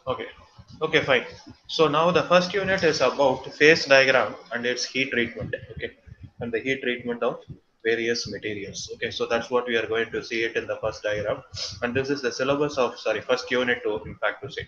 Okay. Okay, fine. So now the first unit is about phase diagram and its heat treatment. Okay. And the heat treatment of various materials. Okay. So that's what we are going to see it in the first diagram. And this is the syllabus of, sorry, first unit to, in fact, to say.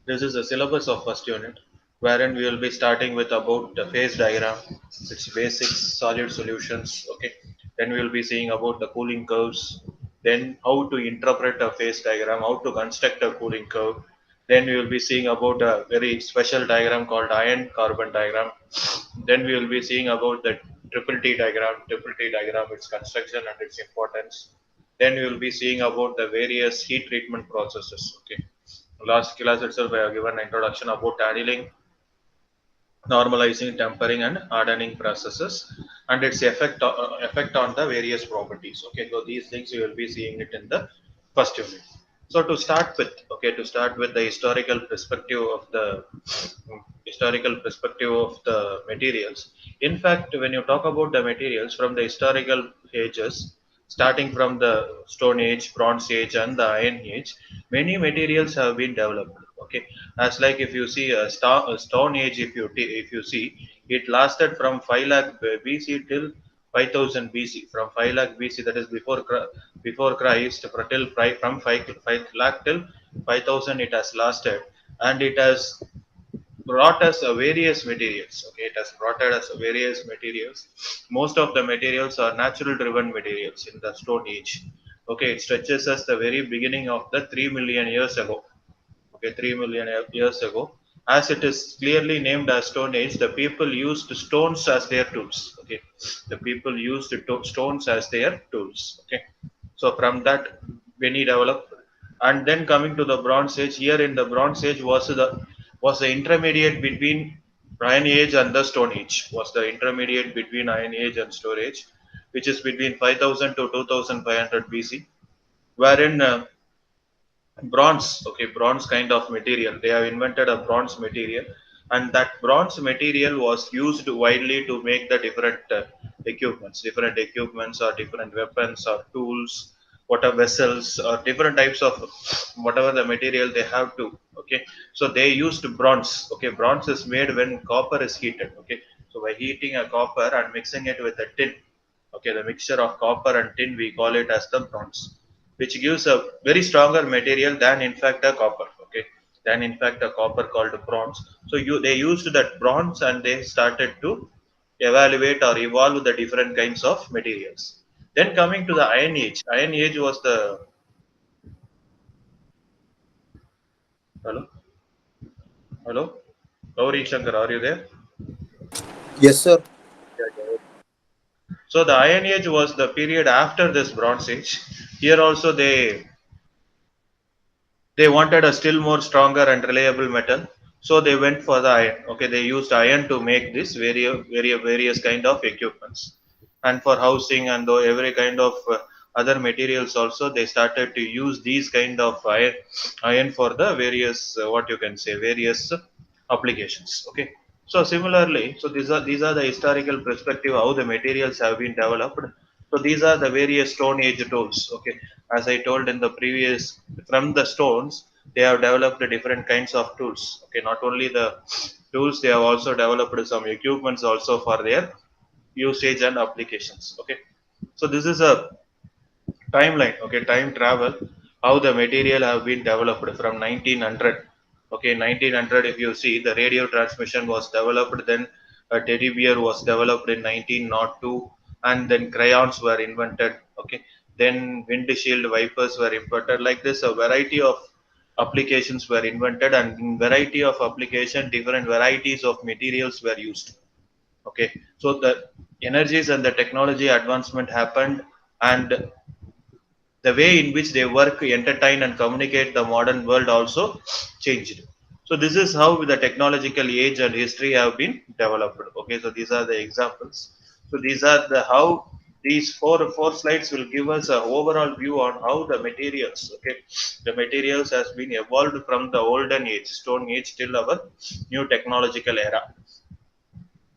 This is the syllabus of first unit, wherein we will be starting with about the phase diagram, its basics, solid solutions. Okay. Then we will be seeing about the cooling curves. Then how to interpret a phase diagram, how to construct a cooling curve. Then we will be seeing about a very special diagram called iron carbon diagram. Then we will be seeing about the triple T diagram, its construction and its importance. Then we will be seeing about the various heat treatment processes. Okay. Last class itself, I have given an introduction about annealing, normalizing, tempering, and hardening processes, and its effect on the various properties. Okay, so these things you will be seeing it in the first unit. So to start with, okay, to start with the historical perspective of the materials. In fact, when you talk about the materials from the historical ages, starting from the Stone Age, Bronze Age, and the Iron Age, many materials have been developed. Okay, as like if you see a Stone Age, if you see, it lasted from 5 lakh BC till 5000 BC. From 5 lakh BC, that is before Christ, till from 5 lakh till 5000, it has lasted, and it has brought us various materials. Okay, it has brought us various materials. Most of the materials are natural driven materials in the Stone Age. Okay, it stretches us the very beginning of the 3 million years ago. Okay, 3 million years ago. As it is clearly named as Stone Age, the people used stones as their tools. Okay, the people used stones as their tools. Okay, so from that, many developed. And then coming to the Bronze Age, here in the Bronze Age was the intermediate between Iron Age and the Stone Age. Was the intermediate between Iron Age and Stone Age, which is between 5000 to 2500 BC, wherein bronze kind of material, they have invented a bronze material, and that bronze material was used widely to make the different equipments or different weapons or tools, water vessels or different types of whatever the material they have to. Okay, so they used bronze. Okay, bronze is made when copper is heated. Okay, so by heating a copper and mixing it with a tin, okay, the mixture of copper and tin, we call it as the bronze, which gives a very stronger material than in fact a copper. Okay, than in fact a copper called bronze. So they used that bronze and they started to evaluate or evolve the different kinds of materials. Then coming to the Iron Age. Iron Age was the, hello, hello, Gauri Shankar, are you there? Yes, sir. Yeah, yeah. So the Iron Age was the period after this Bronze Age. Here also they wanted a still more stronger and reliable metal, so they went for the iron. Okay, they used iron to make this various kind of equipments, and for housing and every kind of other materials also, they started to use these kind of iron for the various what you can say, various applications. Okay, so similarly, so these are the historical perspective how the materials have been developed. So these are the various Stone Age tools. Okay, as I told in the previous, from the stones, they have developed different kinds of tools. Okay, not only the tools, they have also developed some equipments also for their usage and applications. Okay, so this is a timeline. Okay, time travel, how the material have been developed from 1900. Okay, 1900, if you see, the radio transmission was developed, then a teddy bear was developed in 1902, and then crayons were invented. Okay, then windshield wipers were invented. Like this, a variety of applications were invented, and in variety of application, different varieties of materials were used. Okay, so the energies and the technology advancement happened, and the way in which they work, entertain, and communicate the modern world also changed. So this is how the technological age and history have been developed. Okay, so these are the examples. So these are the how these four slides will give us an overall view on how the materials. Okay, the materials has been evolved from the olden age, Stone Age, till our new technological era.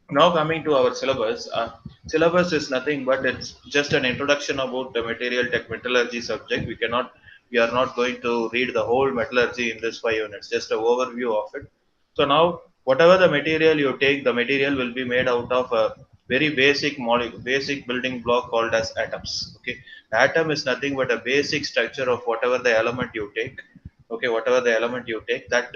Now coming to our syllabus, syllabus is nothing but it's just an introduction about the material tech metallurgy subject. We cannot We are not going to read the whole metallurgy in this 5 units, just an overview of it. So now, whatever the material you take, the material will be made out of a very basic basic building block called as atoms. Okay, the atom is nothing but a basic structure of whatever the element you take. Okay, whatever the element you take, that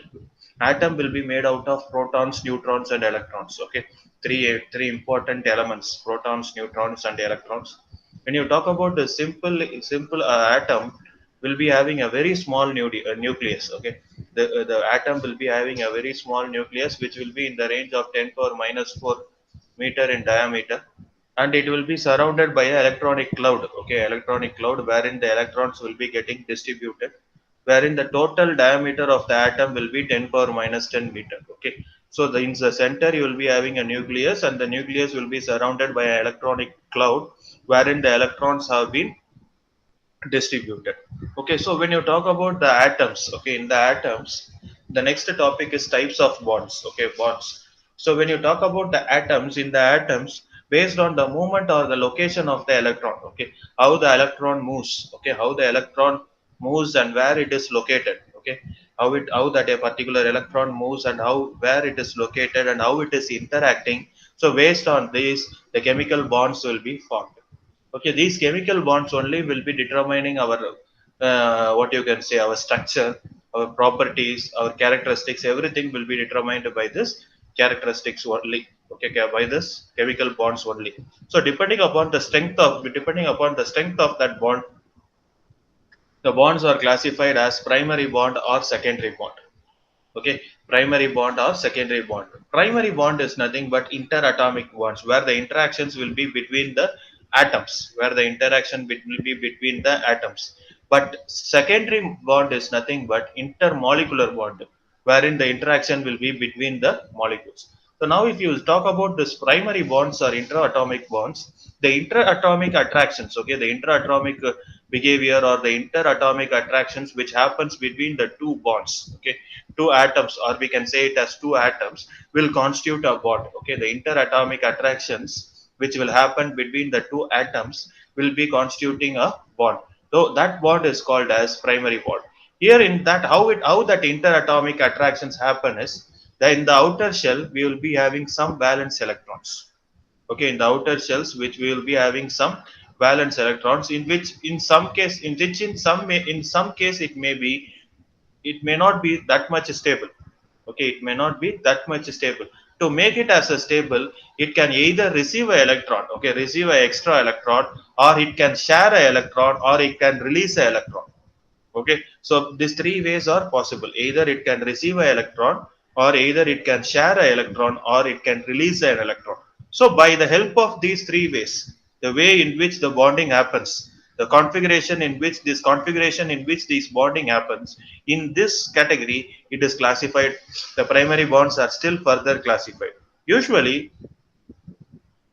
atom will be made out of protons, neutrons, and electrons. Okay, three important elements: protons, neutrons, and electrons. When you talk about the simple atom, will be having a very small nucleus. Okay, the atom will be having a very small nucleus which will be in the range of 10 power minus 4 meter in diameter, and it will be surrounded by an electronic cloud. Okay, electronic cloud wherein the electrons will be getting distributed, wherein the total diameter of the atom will be 10 power minus 10 meter. Okay, so in the center you will be having a nucleus, and the nucleus will be surrounded by an electronic cloud wherein the electrons have been distributed. Okay, so when you talk about the atoms, okay, in the atoms, the next topic is types of bonds. Okay, bonds. So when you talk about the atoms, in the atoms, based on the movement or the location of the electron, okay, how the electron moves, okay, how the electron moves and where it is located, okay, how that a particular electron moves and how where it is located and how it is interacting. So based on this, the chemical bonds will be formed. Okay, these chemical bonds only will be determining our what you can say, our structure, our properties, our characteristics. Everything will be determined by this characteristics only. Okay, by this chemical bonds only. So depending upon the strength of that bond, the bonds are classified as primary bond or secondary bond. Okay, primary bond or secondary bond. Primary bond is nothing but interatomic bonds, where the interactions will be between the atoms, where the interaction will be between the atoms. But secondary bond is nothing but intermolecular bond, wherein the interaction will be between the molecules. So now if you talk about this primary bonds or interatomic bonds, the interatomic attractions, okay, the interatomic behavior or the interatomic attractions which happens between the two bonds, okay, two atoms, or we can say it as two atoms, will constitute a bond. Okay, the interatomic attractions which will happen between the two atoms will be constituting a bond. So that bond is called as primary bond. Here in that, how that interatomic attractions happen is that in the outer shell we will be having some valence electrons. Okay, in the outer shells which we will be having some valence electrons, in which in some case, in some case it may be, it may not be that much stable. Okay, it may not be that much stable. To make it as a stable, it can either receive an electron, okay, receive an extra electron, or it can share an electron, or it can release an electron. Okay, so these three ways are possible: either it can receive an electron, or either it can share an electron, or it can release an electron. So by the help of these three ways, the way in which the bonding happens, the configuration in which this bonding happens, in this category it is classified. The primary bonds are still further classified. Usually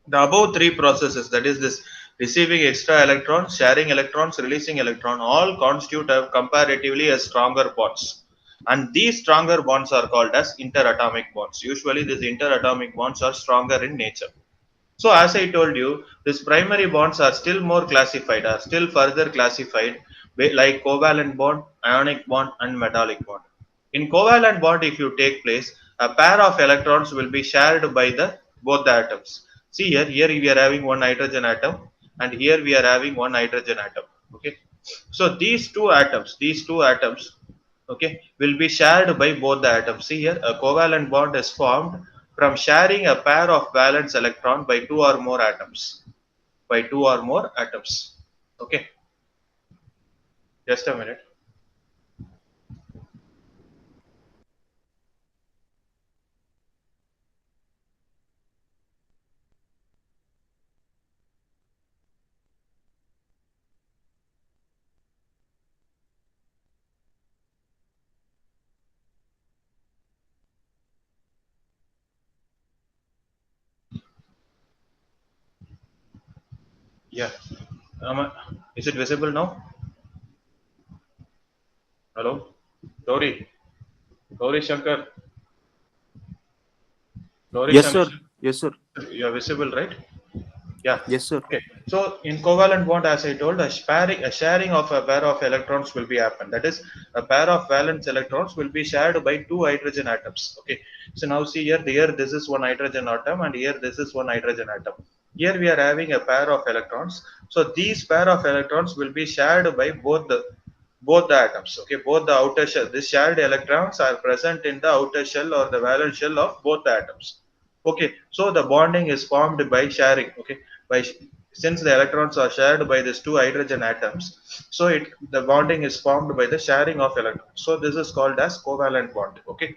the above three processes, that is this receiving extra electrons, sharing electrons, releasing electron, all constitute a comparatively a stronger bonds. And these stronger bonds are called as interatomic bonds. Usually these interatomic bonds are stronger in nature. So as I told you, these primary bonds are still more classified, are still further classified, like covalent bond, ionic bond, and metallic bond. In covalent bond, if you take place, a pair of electrons will be shared by the both the atoms. See here we are having one hydrogen atom, and here we are having one hydrogen atom. Okay, so these two atoms, okay, will be shared by both the atoms. See here, a covalent bond is formed from sharing a pair of valence electron by two or more atoms. By two or more atoms. Okay, just a minute. Yeah. Is it visible now? Hello? Gauri? Gauri Shankar? Gauri Yes, sir. Shankar? Yes, sir. You are visible, right? Yeah. Yes, sir. Okay. So in covalent bond, as I told, a sharing of a pair of electrons will be happen. That is, a pair of valence electrons will be shared by two hydrogen atoms. Okay. So now see here this is one hydrogen atom, and here this is one hydrogen atom. Here we are having a pair of electrons. So these pair of electrons will be shared by both the atoms. Okay, both the outer shell. These shared electrons are present in the outer shell or the valence shell of both the atoms. Okay, so the bonding is formed by sharing. Okay, by since the electrons are shared by these two hydrogen atoms, so the bonding is formed by the sharing of electrons. So this is called as covalent bond. Okay,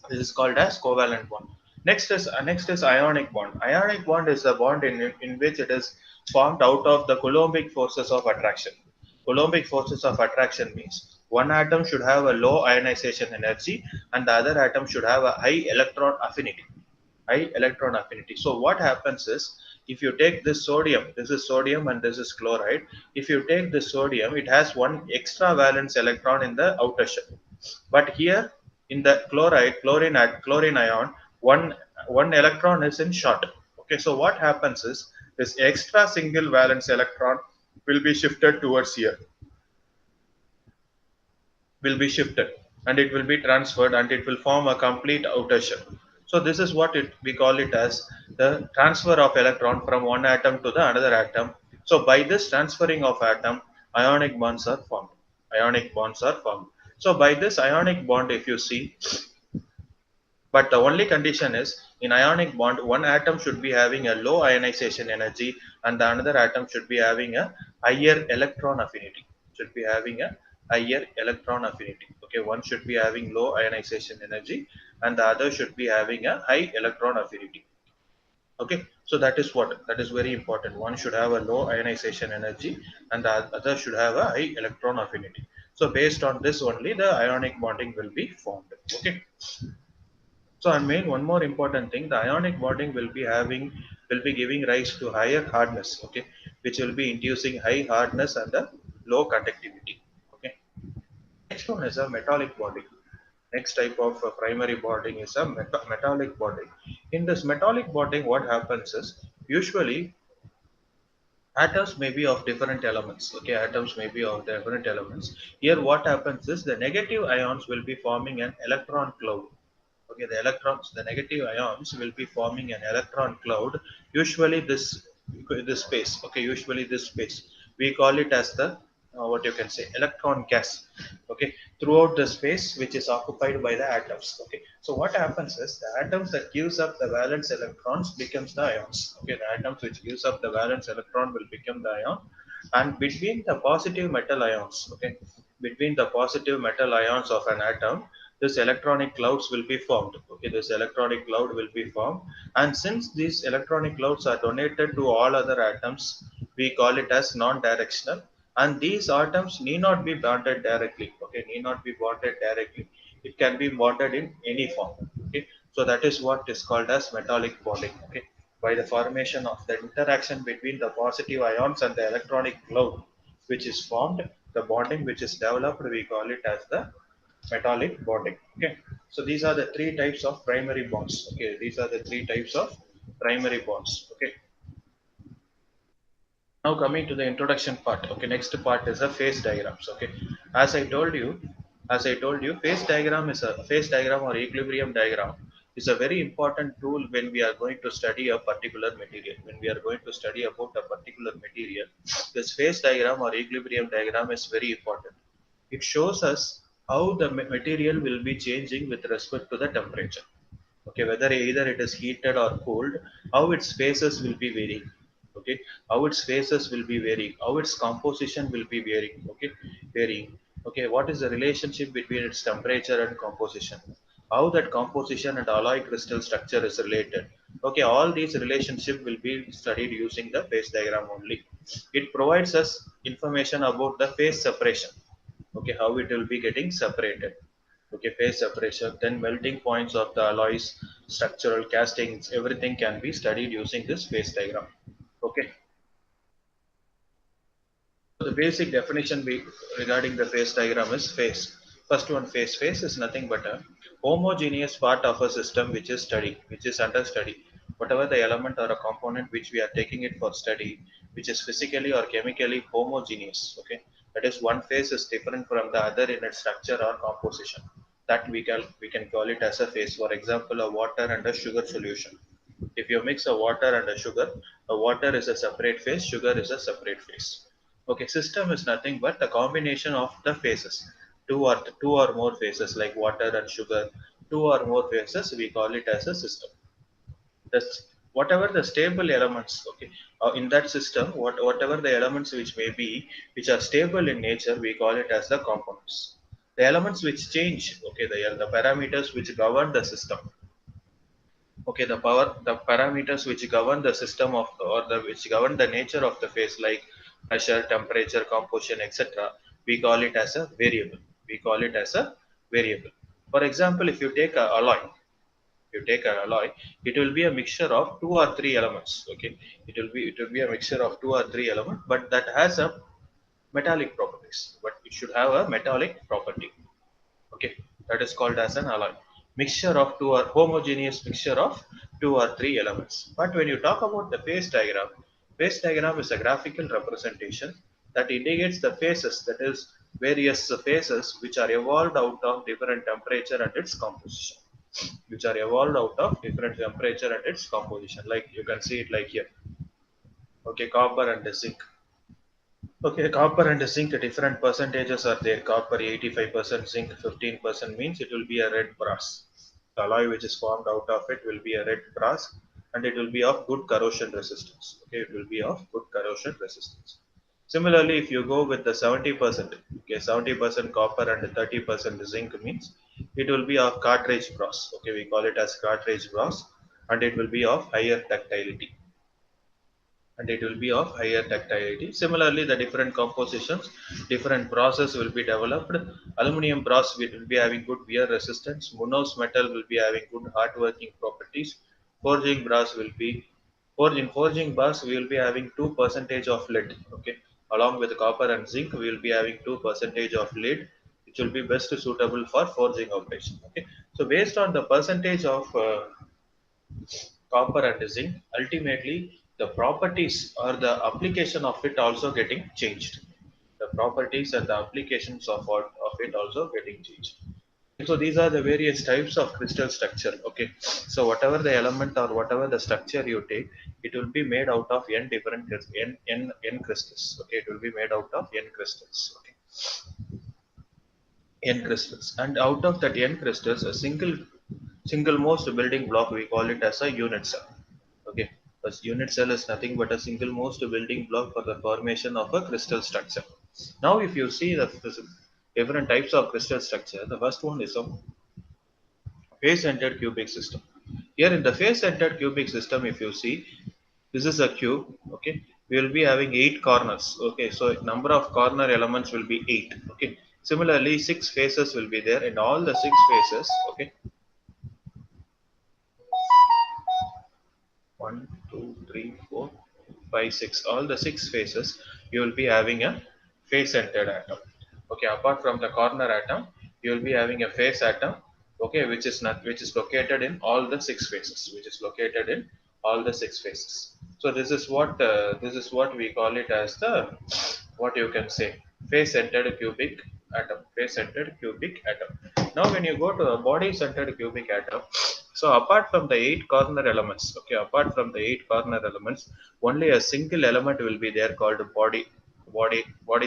this is called as covalent bond. Next is ionic bond. Ionic bond is a bond in which it is formed out of the Coulombic forces of attraction. Coulombic forces of attraction means one atom should have a low ionization energy and the other atom should have a high electron affinity. High electron affinity. So what happens is, if you take this is sodium and this is chloride. If you take this sodium, it has one extra valence electron in the outer shell. But here in the chlorine ion, one electron is in short. Okay, so what happens is this extra single valence electron will be shifted towards here, will be shifted, and it will be transferred, and it will form a complete outer shell. So this is what we call it as the transfer of electron from one atom to the another atom. So by this transferring of atom, ionic bonds are formed. Ionic bonds are formed. So by this ionic bond, if you see, but the only condition is in ionic bond, one atom should be having a low ionization energy and the another atom should be having a higher electron affinity. Should be having a higher electron affinity. Okay, one should be having low ionization energy and the other should be having a high electron affinity. Okay, so that is very important. One should have a low ionization energy and the other should have a high electron affinity. So based on this only the ionic bonding will be formed. Okay. So I made one more important thing. The ionic bonding will be giving rise to higher hardness, okay, which will be inducing high hardness and a low conductivity. Okay. Next one is a metallic bonding. Next type of primary bonding is a metallic bonding. In this metallic bonding, what happens is usually atoms may be of different elements. Okay, atoms may be of different elements. Here, what happens is the negative ions will be forming an electron cloud. Okay, the negative ions will be forming an electron cloud. Usually this space. Okay, usually this space. We call it as the what you can say electron gas. Okay, throughout the space which is occupied by the atoms. Okay, so what happens is the atoms that gives up the valence electrons becomes the ions. Okay, the atoms which gives up the valence electron will become the ion, and between the positive metal ions. Okay, between the positive metal ions of an atom, this electronic clouds will be formed. Okay, this electronic cloud will be formed, and since these electronic clouds are donated to all other atoms, we call it as non-directional. And these atoms need not be bonded directly. Okay, need not be bonded directly. It can be bonded in any form. Okay, so that is what is called as metallic bonding. Okay, by the formation of the interaction between the positive ions and the electronic cloud, which is formed, the bonding which is developed, we call it as the metallic bonding. Okay, so these are the three types of primary bonds. Okay, these are the three types of primary bonds. Okay, now coming to the introduction part. Okay, next part is the phase diagrams. Okay, as I told you, phase diagram or equilibrium diagram is a very important tool when we are going to study a particular material. When we are going to study about a particular material, this phase diagram or equilibrium diagram is very important. It shows us how the material will be changing with respect to the temperature. Okay, whether either it is heated or cooled, how its phases will be varying. Okay, how its phases will be varying, how its composition will be varying. Okay, varying. Okay, what is the relationship between its temperature and composition, how that composition and alloy crystal structure is related. Okay, all these relationship will be studied using the phase diagram only. It provides us information about the phase separation. Okay, how it will be getting separated. Okay, phase separation, then melting points of the alloys, structural castings, everything can be studied using this phase diagram. Okay, so the basic definition regarding the phase diagram is phase. First one, phase is nothing but a homogeneous part of a system which is under study. whatever the element or a component which we are taking it for study, which is physically or chemically homogeneous. Okay, that is one phase is different from the other in its structure or composition. That we can call it as a phase. For example, a water and a sugar solution. If you mix a water and a water is a separate phase, sugar is a separate phase. Okay, system is nothing but the combination of the phases. Two or more phases like water and sugar, two or more phases, we call it as a system. That's whatever the stable elements, okay, in that system, whatever the elements which may be, which are stable in nature, we call it as the components. The elements which change, okay, the parameters which govern the system, okay, the parameters which govern the system of, or the which govern the nature of the phase, like pressure, temperature, composition, etc., we call it as a variable. We call it as a variable. For example, if you take a alloy, you take an alloy, it will be a mixture of two or three elements. Okay, it will be a mixture of two or three elements, but that has a metallic properties, but it should have a metallic property. Okay, that is called as an alloy. Mixture of two or homogeneous mixture of two or three elements. But when you talk about the phase diagram is a graphical representation that indicates the phases, that is various phases which are evolved out of different temperature and its composition, which are evolved out of different temperature and its composition. Like you can see it like here. Okay, copper and the zinc. Okay, copper and zinc, different percentages are there. Copper 85%, zinc 15% means it will be a red brass. The alloy which is formed out of it will be a red brass, and it will be of good corrosion resistance. Okay, it will be of good corrosion resistance. Similarly, if you go with the 70%, okay, 70% copper and 30% zinc means it will be of cartridge brass. Okay, we call it as cartridge brass, and it will be of higher ductility, and it will be of higher ductility. Similarly, the different compositions, different process will be developed. Aluminum brass will be having good wear resistance. Monos metal will be having good hard working properties. Forging brass will be in forging brass we will be having 2% of lead. Okay, along with copper and zinc, we will be having 2% of lead, which will be best suitable for forging operation. Okay, so based on the percentage of copper and zinc, ultimately the properties or the application of it also getting changed. The properties and the applications of it also getting changed. So these are the various types of crystal structure. Okay, so whatever the element or whatever the structure you take, it will be made out of n different n crystals. Okay, it will be made out of n crystals. Okay, n crystals, and out of that n crystals, a single most building block, we call it as a unit cell. Okay, a unit cell is nothing but a single most building block for the formation of a crystal structure. Now, if you see the different types of crystal structure, the first one is a face-centered cubic system. Here in the face-centered cubic system, if you see, this is a cube. Okay, we will be having eight corners. Okay, so number of corner elements will be eight. Okay, similarly, six faces will be there, and all the six faces. Okay, one, two, three, four, five, six. All the six faces, you will be having a face-centered atom. Okay, apart from the corner atom, you will be having a face atom. Okay, which is located in all the six faces. Which is located in all the six faces. So this is what we call it as the, what you can say, face-centered cubic atom. Face-centered cubic atom. Now, when you go to a body-centered cubic atom, so apart from the eight corner elements, okay, apart from the eight corner elements, only a single element will be there called body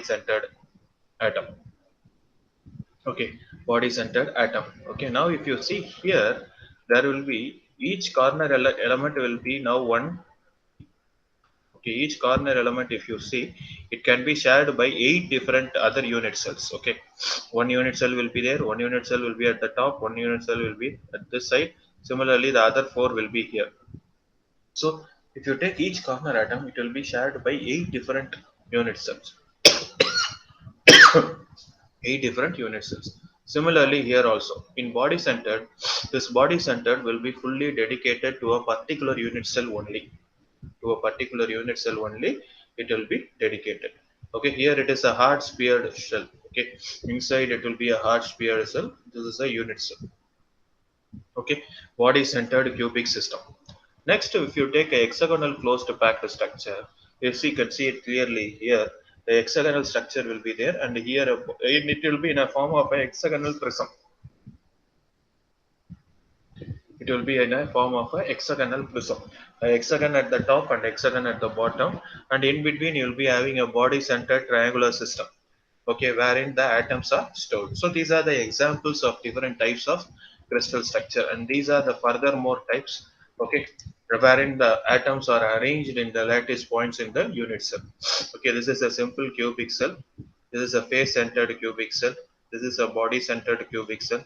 centered atom. Okay, body centered atom. Okay, now if you see here, there will be each corner element will be now one. Okay, each corner element, if you see, it can be shared by eight different other unit cells. Okay, one unit cell will be there, one unit cell will be at the top, one unit cell will be at this side. Similarly, the other four will be here. So if you take each corner atom, it will be shared by eight different unit cells. Eight different unit cells. Similarly, here also in body centered, this body centered will be fully dedicated to a particular unit cell only. To a particular unit cell only, it will be dedicated. Okay, here it is a hard speared shell. Okay, inside it will be a hard speared cell. This is a unit cell. Okay, body centered cubic system. Next, if you take a hexagonal closed packed structure, if you can see it clearly here, the hexagonal structure will be there, and here it will be in a form of a hexagonal prism. It will be in a form of a hexagonal prism. A hexagon at the top and hexagon at the bottom, and in between you will be having a body-centered triangular system. Okay, wherein the atoms are stored. So these are the examples of different types of crystal structure, and these are the furthermore types. Okay, wherein the atoms are arranged in the lattice points in the unit cell. Okay, this is a simple cubic cell. This is a face-centered cubic cell. This is a body-centered cubic cell.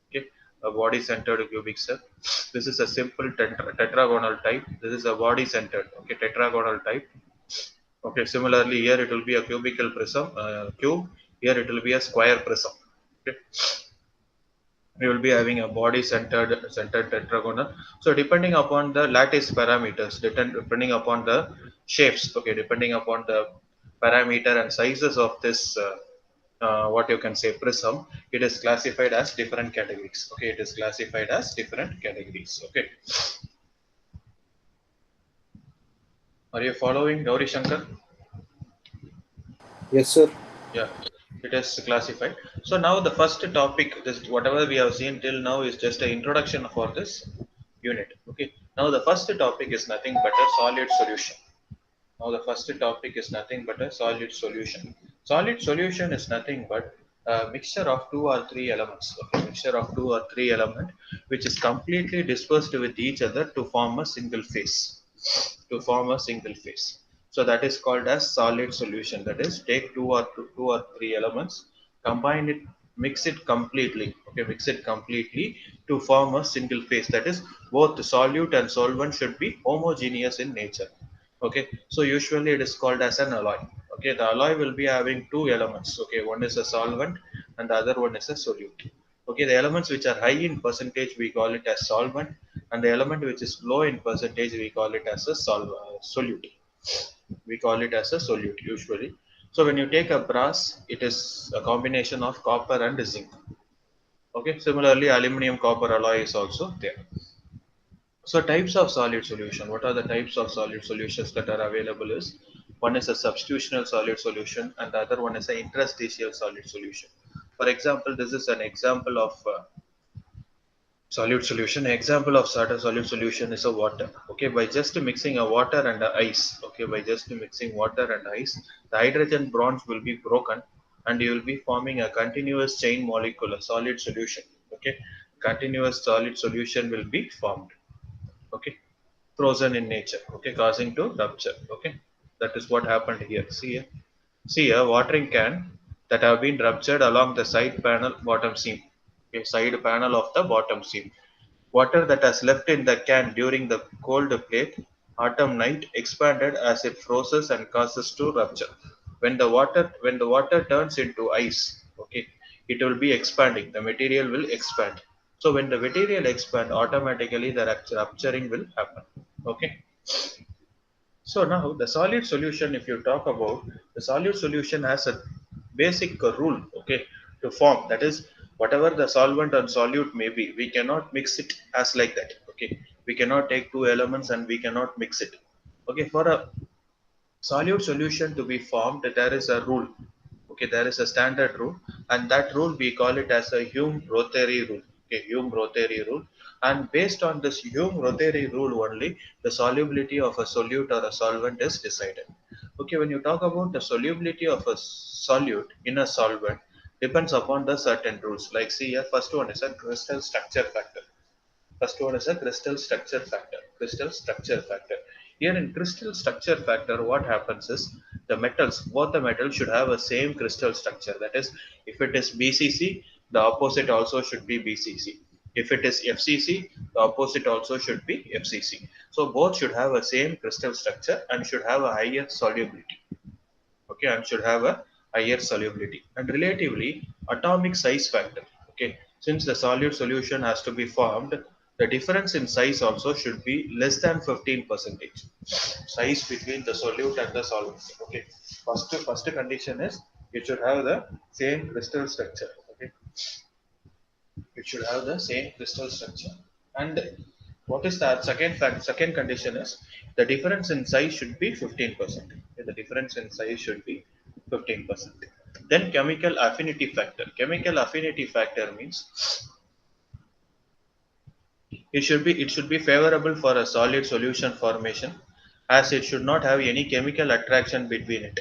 Okay, a body-centered cubic cell. This is a simple tetragonal type. This is a body-centered. Okay, tetragonal type. Okay, similarly here it will be a cubical prism, cube. Here it will be a square prism. Okay, we will be having a body centered tetragonal. So depending upon the lattice parameters, depending upon the shapes, okay, depending upon the parameter and sizes of this, what you can say prism, it is classified as different categories. Okay, it is classified as different categories. Okay, are you following, Gauri Shankar? Yes, sir. Yeah, it is classified. So now the first topic, this whatever we have seen till now is just an introduction for this unit. Okay. Now the first topic is nothing but a solid solution. Now the first topic is nothing but a solid solution. Solid solution is nothing but a mixture of two or three elements. Okay, mixture of two or three element which is completely dispersed with each other to form a single phase. To form a single phase. So that is called as solid solution. That is, take two or three elements, combine it, mix it completely. Okay, mix it completely to form a single phase. That is, both the solute and solvent should be homogeneous in nature. Okay, so usually it is called as an alloy. Okay, the alloy will be having two elements. Okay, one is a solvent and the other one is a solute. Okay, the elements which are high in percentage we call it as solvent, and the element which is low in percentage we call it as a solute. We call it as a solute usually. So when you take a brass, it is a combination of copper and zinc. Okay, similarly aluminum copper alloy is also there. So types of solid solution. What are the types of solid solutions that are available is, one is a substitutional solid solution and the other one is an interstitial solid solution. For example, this is an example of solute solution. Example of solid solution is a water. Okay, by just mixing a water and a ice. Okay, by just mixing water and ice, the hydrogen bonds will be broken and you will be forming a continuous chain molecule, a solid solution. Okay, continuous solid solution will be formed. Okay, frozen in nature, okay, causing to rupture. Okay, that is what happened here. See a watering can that have been ruptured along the side panel bottom seam. Okay, side panel of the bottom seam. Water that has left in the can during the cold plate autumn night expanded as it freezes and causes to rupture. When the water turns into ice, okay, it will be expanding. The material will expand. So when the material expand, automatically the rupturing will happen. Okay. So now the solid solution, if you talk about the solid solution, has a basic rule, okay, to form. That is, whatever the solvent and solute may be, we cannot mix it as like that. Okay, we cannot take two elements and we cannot mix it. Okay, for a solute solution to be formed, there is a rule. Okay, there is a standard rule, and that rule we call it as a Hume-Rothery rule. Okay, Hume-Rothery rule, and based on this Hume-Rothery rule only, the solubility of a solute or a solvent is decided. Okay, when you talk about the solubility of a solute in a solvent, depends upon the certain rules. Like see here, first one is a crystal structure factor. First one is a crystal structure factor. Crystal structure factor. Here in crystal structure factor, what happens is the metals, both the metals should have a same crystal structure. That is, if it is BCC, the opposite also should be BCC. If it is FCC, the opposite also should be FCC. So both should have a same crystal structure and should have a higher solubility. Okay, and should have a higher solubility and relatively atomic size factor. Okay, since the solute solution has to be formed, the difference in size also should be less than 15 percentage. Size between the solute and the solvent. Okay, first condition is it should have the same crystal structure. Okay, it should have the same crystal structure, and What is the second fact? Second condition is the difference in size should be 15%. Okay, the difference in size should be 15%. Then chemical affinity factor. Chemical affinity factor means it should be favorable for a solid solution formation, as it should not have any chemical attraction between it.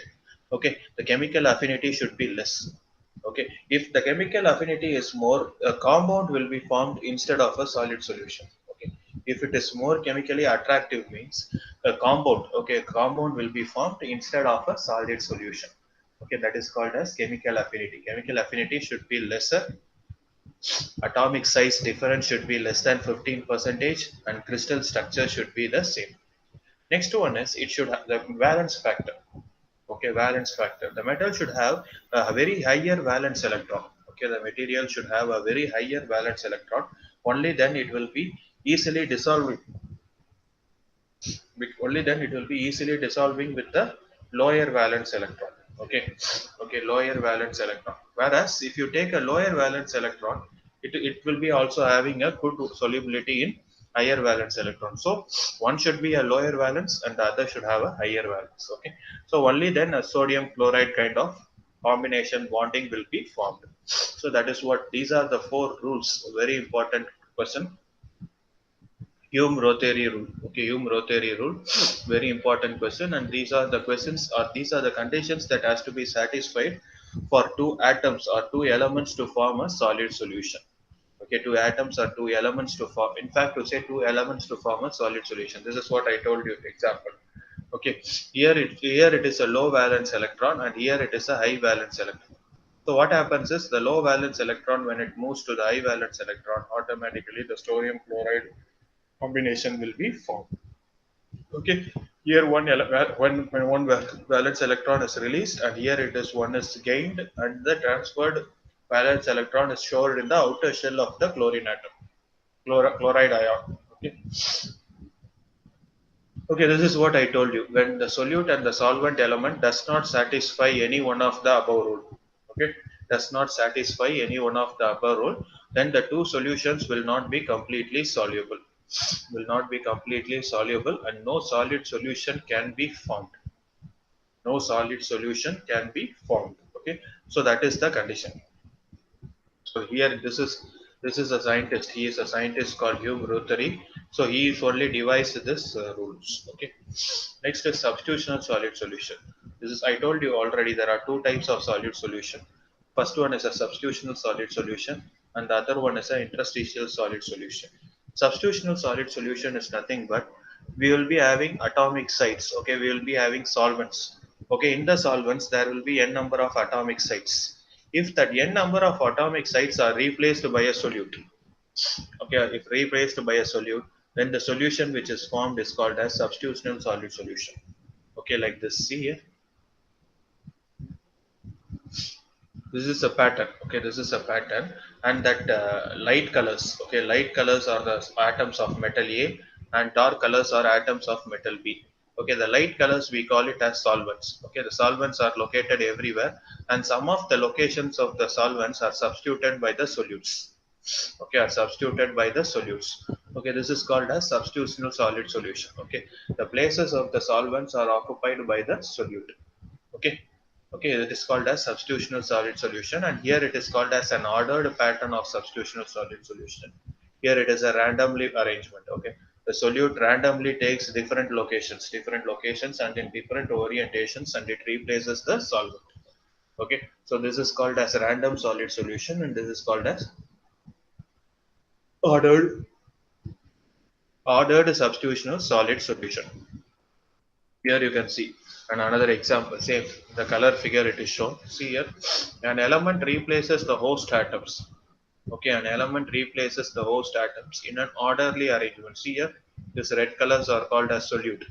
Okay, the chemical affinity should be less. Okay, if the chemical affinity is more, a compound will be formed instead of a solid solution. Okay, if it is more chemically attractive means a compound, okay, a compound will be formed instead of a solid solution. Okay, that is called as chemical affinity. Chemical affinity should be lesser, atomic size difference should be less than 15 percentage, and crystal structure should be the same. Next one is it should have the valence factor. Okay, valence factor, the metal should have a very higher valence electron. Okay, the material should have a very higher valence electron, only then it will be easily dissolving. Only then it will be easily dissolving with the lower valence electron. Okay, okay, lower valence electron. Whereas if you take a lower valence electron, it will be also having a good solubility in higher valence electron. So one should be a lower valence and the other should have a higher valence. Okay, so only then a sodium chloride kind of combination bonding will be formed. So that is what, these are the four rules. Very important question. Hume-Rothery rule. Okay, Hume-Rothery rule. Very important question, and these are the questions, or these are the conditions that has to be satisfied for two atoms or two elements to form a solid solution. Okay, two atoms or two elements to form. In fact, to say two elements to form a solid solution. This is what I told you. Example. Okay, here it is a low valence electron, and here it is a high valence electron. So what happens is the low valence electron, when it moves to the high valence electron, automatically the sodium chloride combination will be formed. Okay, here when one valence electron is released, and here it is one is gained, and the transferred valence electron is stored in the outer shell of the chlorine atom, chloride ion. Okay, okay, this is what I told you. When the solute and the solvent element does not satisfy any one of the above rule, okay, does not satisfy any one of the above rule, then the two solutions will not be completely soluble. Will not be completely soluble, and no solid solution can be formed. No solid solution can be formed. Okay, so that is the condition. So here this is a scientist. He is a scientist called Hume Rothery. So he is only devised this rules. Okay. Next is substitutional solid solution. This is, I told you already, there are two types of solid solution. First one is a substitutional solid solution, and the other one is an interstitial solid solution. Substitutional solid solution is nothing but we will be having atomic sites. Okay, we will be having solvents. Okay, in the solvents there will be n number of atomic sites. If that n number of atomic sites are replaced by a solute, okay, if replaced by a solute, then the solution which is formed is called as substitutional solid solution. Okay, like this. See here, this is a pattern. Okay, this is a pattern, and that light colors, okay, light colors are the atoms of metal A, and dark colors are atoms of metal B. Okay, the light colors we call it as solvents. Okay, the solvents are located everywhere, and some of the locations of the solvents are substituted by the solutes. Okay, are substituted by the solutes. Okay, this is called as substitutional solid solution. Okay, the places of the solvents are occupied by the solute. Okay, okay, it is called as substitutional solid solution, and here it is called as an ordered pattern of substitutional solid solution. Here it is a randomly arrangement. Okay, the solute randomly takes different locations and in different orientations, and it replaces the solvent. Okay, so this is called as a random solid solution, and this is called as ordered ordered substitutional solid solution. Here you can see, and another example, same, the color figure it is shown. See here, an element replaces the host atoms. Okay, an element replaces the host atoms in an orderly arrangement. See here, this red colors are called as solute.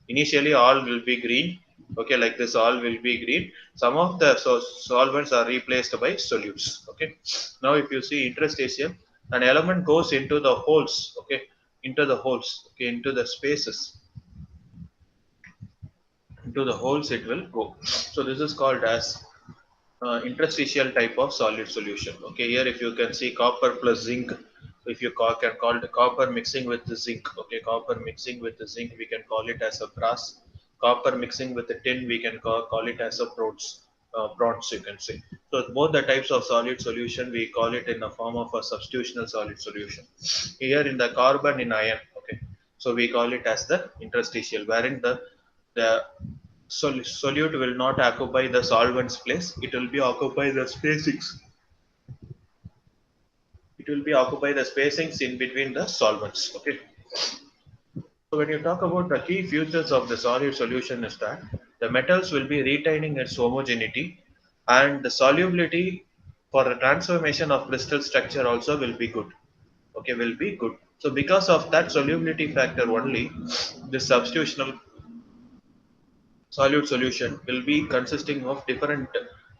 Initially, all will be green. Okay, like this, all will be green. Some of the solvents are replaced by solutes. Okay, now if you see interstitial, an element goes into the holes. Okay, into the holes. Okay, into the spaces, into the holes it will go. So this is called as interstitial type of solid solution. Okay, here if you can see copper plus zinc, If you can call the copper mixing with the zinc, okay, copper mixing with the zinc, we can call it as a brass. Copper mixing with the tin, we can call it as a bronze, you can say. So both the types of solid solution, we call it in the form of a substitutional solid solution. Here in the carbon in iron, okay, so we call it as the interstitial, wherein the solute will not occupy the solvent's place, it will be occupy the spacings. It will be occupy the spacings in between the solvents. Okay. So when you talk about the key features of the solid solution is that the metals will be retaining its homogeneity and the solubility for the transformation of crystal structure also will be good. Okay, will be good. So because of that solubility factor only, this substitutional solute solution will be consisting of different.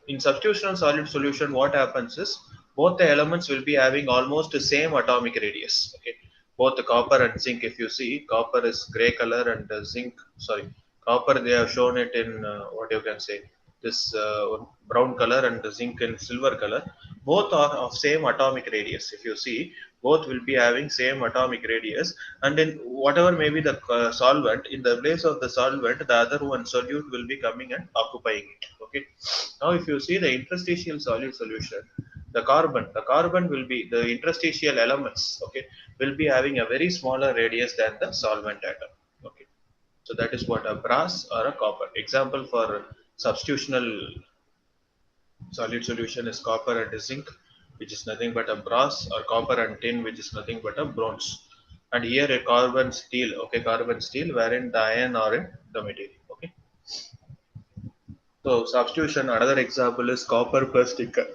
In substitutional solid solution, what happens is both the elements will be having almost the same atomic radius. Okay, both the copper and zinc, if you see, copper is gray color and zinc, sorry, copper they have shown it in what you can say, this brown color, and the zinc in silver color. Both are of same atomic radius, if you see, both will be having same atomic radius. And in whatever may be the solvent, in the place of the solvent, the other one solute will be coming and occupying it. Okay, now if you see the interstitial solid solution, the carbon will be the interstitial elements, okay, will be having a very smaller radius than the solvent atom. Okay, so that is what a brass or a copper example for substitutional solid solution is copper and zinc, which is nothing but a brass, or copper and tin, which is nothing but a bronze. And here a carbon steel, okay, carbon steel, wherein the iron or in the material. Okay. So substitution, another example is copper plus nickel.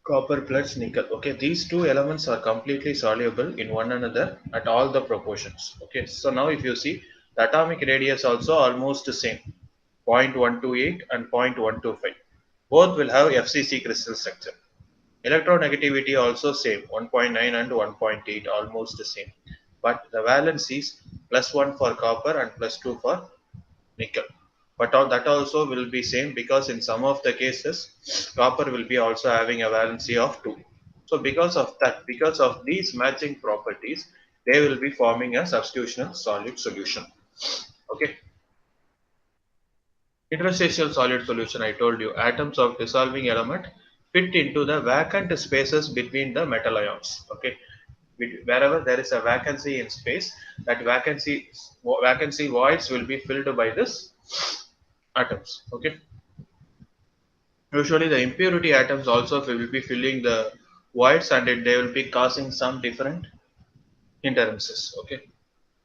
Copper plus nickel. Okay, these two elements are completely soluble in one another at all the proportions. Okay, so now if you see, the atomic radius also almost the same, 0.128 and 0.125. Both will have FCC crystal structure. Electronegativity also same, 1.9 and 1.8, almost the same. But the valence is +1 for copper and +2 for nickel. But that also will be same, because in some of the cases, copper will be also having a valency of 2. So because of that, because of these matching properties, they will be forming a substitutional solid solution. Okay. Interstitial solid solution, I told you, atoms of dissolving element fit into the vacant spaces between the metal ions. Okay, wherever there is a vacancy in space, that vacancy voids will be filled by this atoms. Okay, usually the impurity atoms also will be filling the voids, and they will be causing some different interferences. Okay,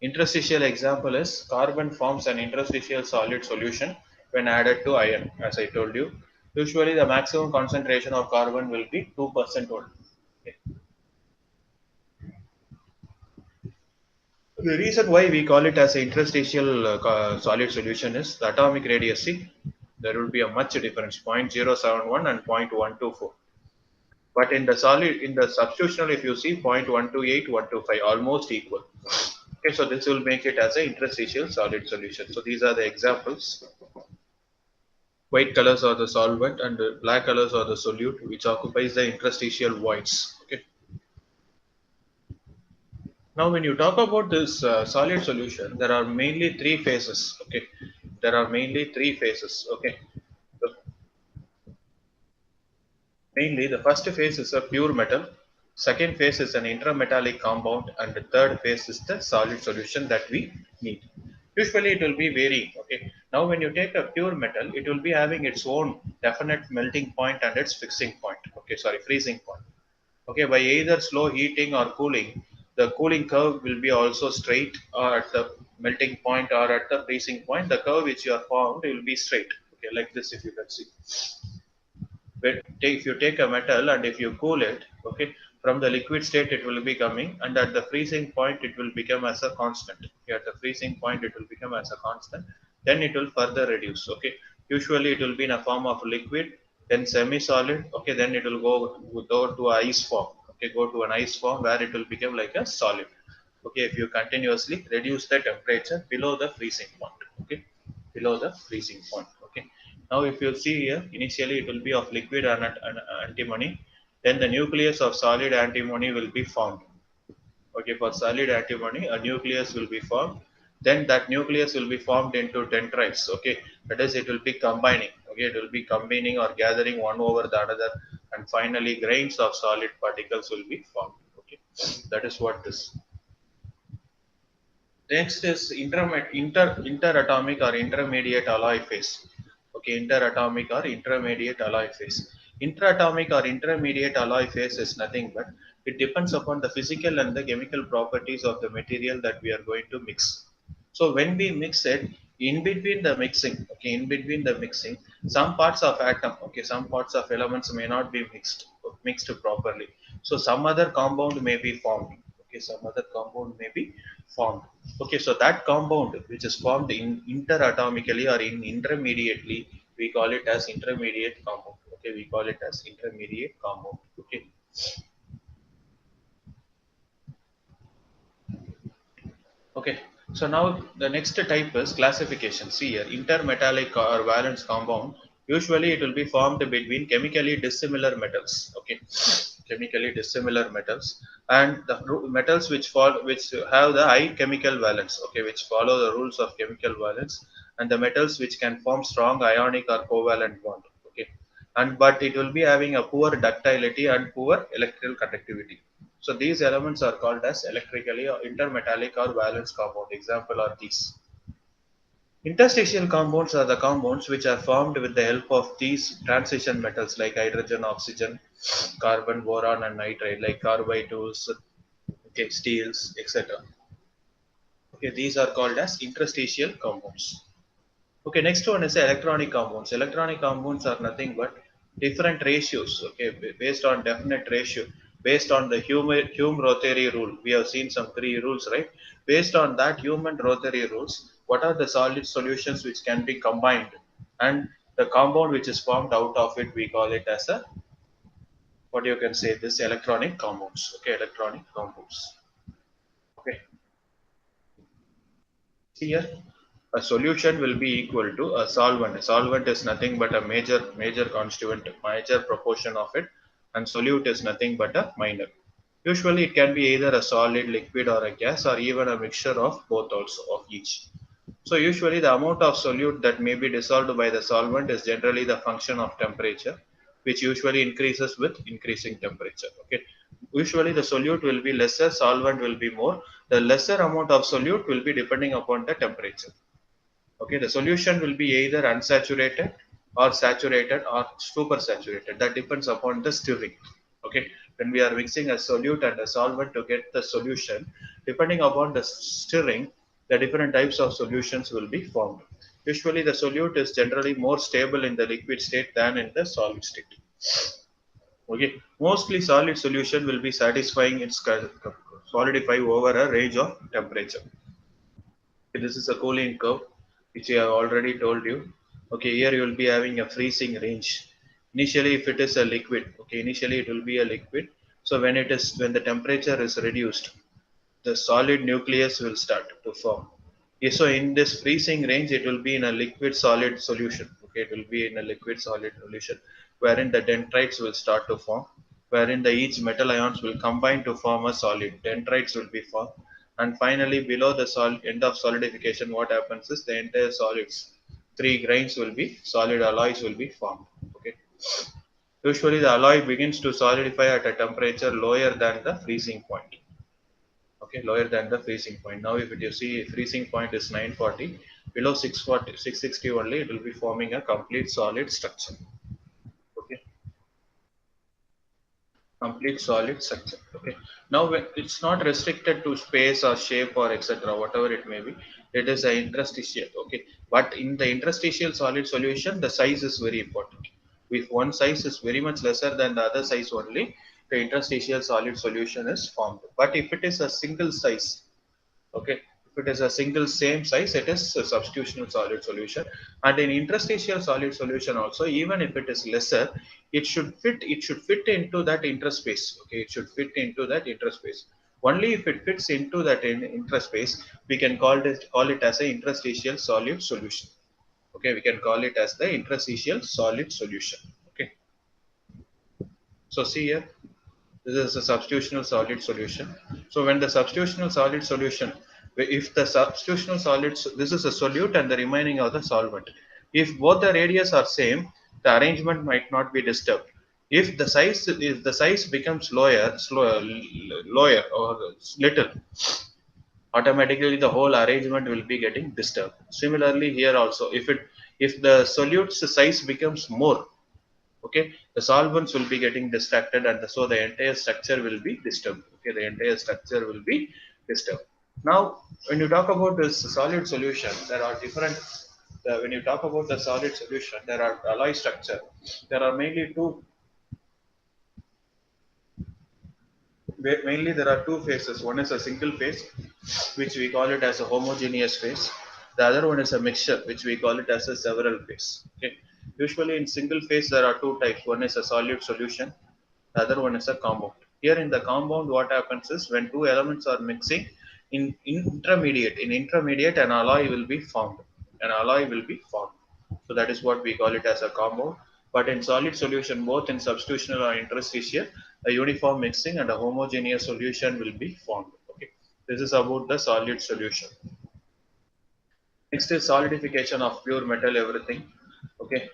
interstitial example is carbon forms an interstitial solid solution when added to iron, as I told you. Usually the maximum concentration of carbon will be 2% only. Okay. The reason why we call it as an interstitial solid solution is the atomic radius. See, there will be a much difference, 0.071 and 0.124. But in the solid, in the substitutional, if you see 0.128, 125, almost equal. Okay, so this will make it as an interstitial solid solution. So these are the examples. White colors are the solvent and the black colors are the solute, which occupies the interstitial voids. Okay. Now, when you talk about this solid solution, there are mainly three phases. Okay, there are mainly three phases. Okay, the, mainly the first phase is a pure metal. Second phase is an intermetallic compound, and the third phase is the solid solution that we need. Usually, it will be varying. Okay, now when you take a pure metal, it will be having its own definite melting point and its fixing point. Okay, sorry, freezing point. Okay, by either slow heating or cooling, the cooling curve will be also straight, or at the melting point or at the freezing point, the curve which you are formed will be straight. Okay, like this, if you can see. If you take a metal and if you cool it, okay, from the liquid state it will be coming, and at the freezing point it will become as a constant. Okay, at the freezing point it will become as a constant, then it will further reduce. Okay, usually it will be in a form of liquid, then semi-solid. Okay, then it will go to ice form. Okay, go to an ice form where it will become like a solid. Okay, if you continuously reduce the temperature below the freezing point. Okay, below the freezing point. Okay, now if you see here, initially it will be of liquid and antimony, then the nucleus of solid antimony will be formed. Okay, for solid antimony, a nucleus will be formed. Then that nucleus will be formed into dendrites. Okay, that is, it will be combining. Okay, it will be combining or gathering one over the another, and finally grains of solid particles will be formed. Okay, that is what this. Next is interatomic or intermediate alloy phase. Okay, interatomic or intermediate alloy phase. Interatomic or intermediate alloy phase is nothing but it depends upon the physical and the chemical properties of the material that we are going to mix. So when we mix it, in between the mixing, some parts of atom, okay, some parts of elements may not be mixed properly. So some other compound may be formed. Okay, some other compound may be formed. Okay, so that compound which is formed in interatomically or in intermediately, we call it as intermediate compound. Okay, we call it as intermediate compound. Okay. Okay, so now the next type is classification. See here, intermetallic or valence compound. Usually it will be formed between chemically dissimilar metals. Okay, chemically dissimilar metals, and the metals which have the high chemical valence. Okay, which follow the rules of chemical valence, and the metals which can form strong ionic or covalent bond. Okay, and but it will be having a poor ductility and poor electrical conductivity. So these elements are called as electrically or intermetallic or valence compound. Example are these. Interstitial compounds are the compounds which are formed with the help of these transition metals like hydrogen, oxygen, carbon, boron, and nitride, like carbides, okay, steels, etc. Okay, these are called as interstitial compounds. Okay, next one is electronic compounds. Electronic compounds are nothing but different ratios. Okay, based on definite ratio, based on the Hume rotary rule. We have seen some three rules, right? Based on that Hume rotary rules, what are the solid solutions which can be combined, and the compound which is formed out of it, we call it as a, what you can say, this electronic compounds. Okay, electronic compounds. Okay, here a solution will be equal to a solvent. A solvent is nothing but a major constituent, major proportion of it, and solute is nothing but a minor. Usually it can be either a solid, liquid, or a gas, or even a mixture of both also of each. So usually the amount of solute that may be dissolved by the solvent is generally the function of temperature, which usually increases with increasing temperature. Okay. Usually the solute will be lesser, solvent will be more. The lesser amount of solute will be depending upon the temperature. Okay, the solution will be either unsaturated or saturated or supersaturated. That depends upon the stirring. Okay, when we are mixing a solute and a solvent to get the solution, depending upon the stirring, the different types of solutions will be formed. Usually, the solute is generally more stable in the liquid state than in the solid state. Okay, mostly solid solution will be satisfying its solidify over a range of temperature. This is a cooling curve, which I have already told you. Okay, here you will be having a freezing range. Initially, if it is a liquid, okay, initially it will be a liquid. So when the temperature is reduced, the solid nucleus will start to form. Yeah, so in this freezing range, it will be in a liquid solid solution. Okay, it will be in a liquid solid solution, wherein the dendrites will start to form, wherein the each metal ions will combine to form a solid. Dendrites will be formed, and finally below the end of solidification, what happens is the entire solids, three grains will be solid alloys will be formed. Okay, usually the alloy begins to solidify at a temperature lower than the freezing point. Okay, lower than the freezing point. Now if you see freezing point is 940, below 640, 660 only, it will be forming a complete solid structure. Okay, complete solid structure. Okay, now it's not restricted to space or shape or etc, whatever it may be, it is an interstitial. Okay, but in the interstitial solid solution, the size is very important. If one size is very much lesser than the other size only, the interstitial solid solution is formed. But if it is a single size, okay, if it is a single same size, it is a substitutional solid solution. And in interstitial solid solution also, even if it is lesser, it should fit into that interspace. Okay, it should fit into that interspace. Only if it fits into that interspace, we can call it as a interstitial solid solution. Okay, we can call it as the interstitial solid solution. Okay, So see here, this is a substitutional solid solution. So when the substitutional solid solution, if the substitutional solids, this is a solute and the remaining of the solvent. If both the radius are same, the arrangement might not be disturbed. If the size becomes lower or little, automatically the whole arrangement will be getting disturbed. Similarly here also, if the solute's size becomes more, okay, the solvents will be getting distracted, and so the entire structure will be disturbed. Okay, the entire structure will be disturbed. Now when you talk about this solid solution, there are different, when you talk about the solid solution, there are alloy structure. There are mainly there are two phases. One is a single phase, which we call it as a homogeneous phase. The other one is a mixture, which we call it as a several phase. Okay, usually in single phase there are two types. One is a solid solution, the other one is a compound. Here in the compound, what happens is when two elements are mixing, in intermediate, an alloy will be formed. An alloy will be formed. So that is what we call it as a compound. But in solid solution, both in substitutional or interstitial, a uniform mixing and a homogeneous solution will be formed. Okay, this is about the solid solution. Next is solidification of pure metal everything. Okay,